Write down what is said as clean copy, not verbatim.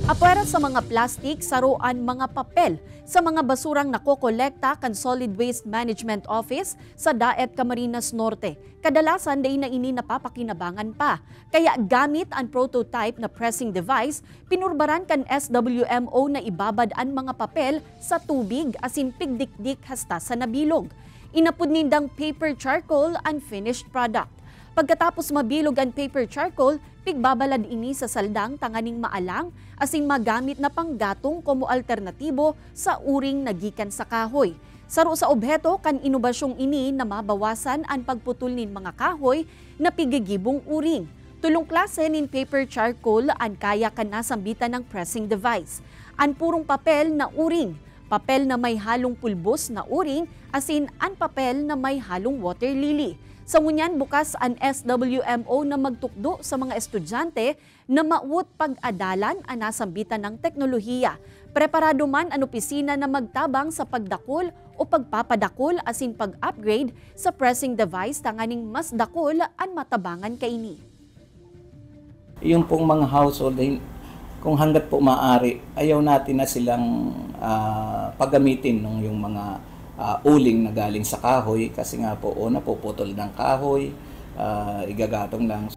Apwera sa mga plastik, saruan mga papel sa mga basurang nakokolekta kan Solid Waste Management Office sa Daet, Camarines Norte. Kadalasan day na ini napapakinabangan pa. Kaya gamit ang prototype na pressing device, pinurbaran kan SWMO na ibabad ang mga papel sa tubig asin pigdikdik hasta sa nabilog. Inapod nindang paper charcoal ang finished product. Pagkatapos mabilog ang paper charcoal, pigbabalad ini sa saldang tanganing maalang asin magamit na panggatong como alternatibo sa uring nagikan sa kahoy. Saro sa obheto kan inobasyong ini na mabawasan ang pagputol nin mga kahoy na pigigibong uring. Tulong klase nin paper charcoal ang kaya kan nasambitan ng pressing device. Ang purong papel na uring, papel na may halong pulbos na uring asin ang papel na may halong water lily. Sa ngunyan, bukas ang SWMO na magtukdo sa mga estudyante na mauot pag-adalan ang nasambitan ng teknolohiya. Preparado man ang opisina na magtabang sa pagdakol o pagpapadakol asin pag-upgrade sa pressing device tanganing mas dakol ang matabangan kaini. Yung pong mga household, kung hanggat po maaari, ayaw natin na silang paggamitin yung mga uling na galing sa kahoy kasi nga po una po putol ng kahoy, igagatong lang.